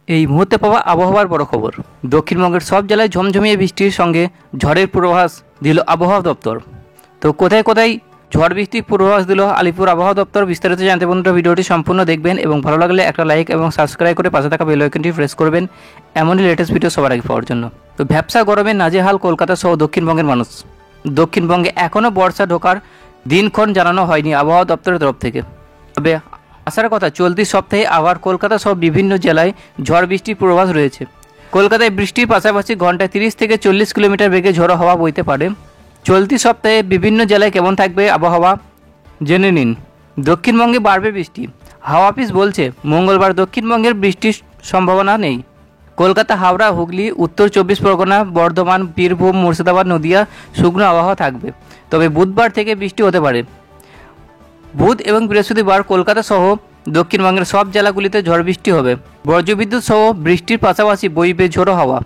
এই মুহূর্তে পাওয়া আবহাওয়ার বড় খবর। দক্ষিণবঙ্গের সব জেলায় ঝমঝমিয়ে বৃষ্টির সঙ্গে ঝড়ের পূর্বাভাস দিল আবহাওয়া দপ্তর। তো কোথায় কোথায় ঝড় বৃষ্টির পূর্বাভাস দিল আলিপুর আবহাওয়া দপ্তর, বিস্তারিত জানতে বন্ধুরা ভিডিওটি সম্পূর্ণ দেখবেন এবং ভালো লাগলে একটা লাইক এবং সাবস্ক্রাইব করে পাশে থাকা বেল আইকনটি প্রেস করবেন এমনই লেটেস্ট ভিডিও সবার আগে পাওয়ার জন্য। তো ভ্যাপসা গরমে নাজেহাল কলকাতা সহ দক্ষিণবঙ্গের মানুষ। দক্ষিণবঙ্গে এখনও বর্ষা ঢোকার দিনক্ষণ জানানো হয়নি আবহাওয়া দপ্তরের তরফ থেকে, তবে আসার কথা চলতি সপ্তাহে আবার কলকাতা সহ বিভিন্ন জেলায় ঝড় বৃষ্টির পূর্বাভাস রয়েছে। কলকাতায় বৃষ্টির পাশাপাশি ঘন্টায় 30 থেকে 40 কিলোমিটার বেগে ঝোড়ো হাওয়া বইতে পারে। চলতি সপ্তাহে বিভিন্ন জেলায় কেমন থাকবে আবহাওয়া জেনে নিন। দক্ষিণবঙ্গে বাড়বে বৃষ্টি, হাওয়া অফিস বলছে মঙ্গলবার দক্ষিণবঙ্গের বৃষ্টির সম্ভাবনা নেই। কলকাতা, হাওড়া, হুগলি, উত্তর 24 পরগনা, বর্ধমান, বীরভূম, মুর্শিদাবাদ, নদিয়া শুকনো আবহাওয়া থাকবে, তবে বুধবার থেকে বৃষ্টি হতে পারে। বুধ এবং বৃহস্পতিবার কলকাতা সহ দক্ষিণবঙ্গের সব জেলাগুলিতে ঝড় বৃষ্টি হবে। বজ্রবিদ্যুৎ সহ বৃষ্টির পাশাপাশি বইবে ঝোড়ো হাওয়া।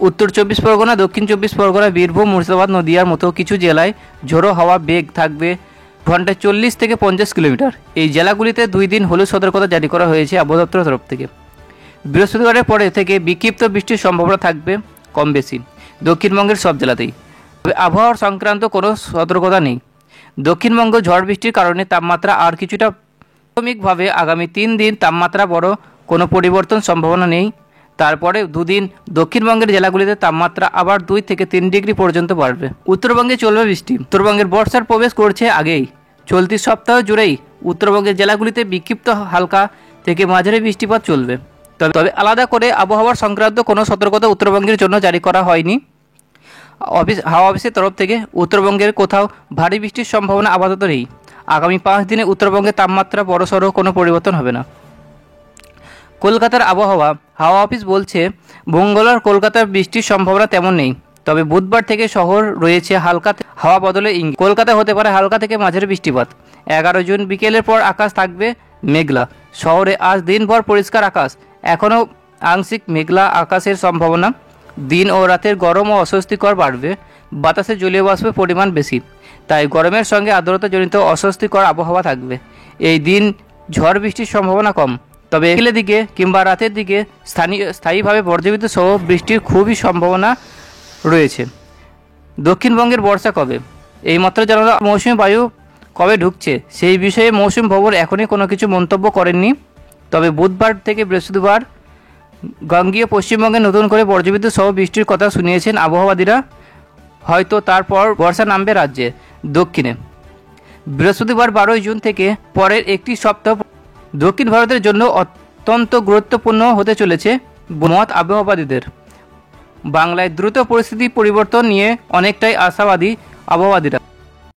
উত্তর 24 পরগনা, দক্ষিণ 24 পরগনা, বীরভূম, মুর্শিদাবাদ, নদিয়ার মতো কিছু জেলায় ঝোড়ো হাওয়া বেগ থাকবে ঘন্টায় 40 থেকে 50 কিলোমিটার। এই জেলাগুলিতে 2 দিন হলুদ সতর্কতা জারি করা হয়েছে আবহাওয়া দপ্তরের তরফ থেকে। বৃহস্পতিবারের পরে থেকে বিক্ষিপ্ত বৃষ্টির সম্ভাবনা থাকবে কম বেশি দক্ষিণবঙ্গের সব জেলাতেই, তবে আবহাওয়ার সংক্রান্ত কোনো সতর্কতা নেই। দক্ষিণবঙ্গ ঝড় বৃষ্টির কারণে তাপমাত্রা আর কিছুটা প্রাথমিকভাবে আগামী 3 দিন তাপমাত্রা বড় কোনো পরিবর্তন সম্ভাবনা নেই। তারপরে 2 দিন দক্ষিণবঙ্গের জেলাগুলিতে তাপমাত্রা আবার 2 থেকে 3 ডিগ্রি পর্যন্ত বাড়বে। উত্তরবঙ্গে চলবে বৃষ্টি। উত্তরবঙ্গের বর্ষার প্রবেশ করছে আগেই। চলতি সপ্তাহ জুড়েই উত্তরবঙ্গের জেলাগুলিতে বিক্ষিপ্ত হালকা থেকে মাঝারি বৃষ্টিপাত চলবে, তবে আলাদা করে আবহাওয়ার সংক্রান্ত কোনো সতর্কতা উত্তরবঙ্গের জন্য জারি করা হয়নি হাওয়া অফিসের তরফ থেকে। উত্তরবঙ্গের কোথাও ভারী বৃষ্টির সম্ভাবনা আপাতত নেই। আগামী 5 দিনে উত্তরবঙ্গের তাপমাত্রা বড়সড় কোনো পরিবর্তন হবে না। কলকাতার আবহাওয়া হাওয়া অফিস বলছে মঙ্গলবার কলকাতার বৃষ্টির সম্ভাবনা তেমন নেই, তবে বুধবার থেকে শহর রয়েছে হালকা হাওয়া বদলে ইঙ্গিত। কলকাতা হতে পারে হালকা থেকে মাঝারি বৃষ্টিপাত। 11 জুন বিকেলের পর আকাশ থাকবে মেঘলা। শহরে আজ দিনভর পরিষ্কার আকাশ, এখনও আংশিক মেঘলা আকাশের সম্ভাবনা। দিন ও রাতের গরম ও অস্বস্তিকর বাড়বে। বাতাসে জলীয় বাষ্পের পরিমাণ বেশি, তাই গরমের সঙ্গে আর্দ্রতাজনিত অস্বস্তিকর আবহাওয়া থাকবে। এই দিন ঝড় বৃষ্টির সম্ভাবনা কম, তবে বিকেলের দিকে কিংবা রাতের দিকে স্থায়ীভাবে বজ্রবিদ্যুৎ সহ বৃষ্টির খুবই সম্ভাবনা রয়েছে। দক্ষিণবঙ্গের বর্ষা কবে? এইমাত্র জানানো মৌসুমী বায়ু কবে ঢুকছে সেই বিষয়ে মৌসুম ভবন এখনই কোনো কিছু মন্তব্য করেননি, তবে বুধবার থেকে বৃহস্পতিবার গাঙ্গীয় পশ্চিমবঙ্গে নতুন করে বজ্রবিদ্যুৎ সহ বৃষ্টির কথা শুনিয়েছেন আবহাওয়াবিদরা। হয়তো তারপর বর্ষা নামবে রাজ্যে দক্ষিণে। বৃহস্পতিবার 12 জুন থেকে পরের একটি সপ্তাহ দক্ষিণ ভারতের জন্য অত্যন্ত গুরুত্বপূর্ণ হতে চলেছে মত আবহাওয়াবিদদের। বাংলায় দ্রুত পরিস্থিতি পরিবর্তন নিয়ে অনেকটাই আশাবাদী আবহাওয়াবিদরা।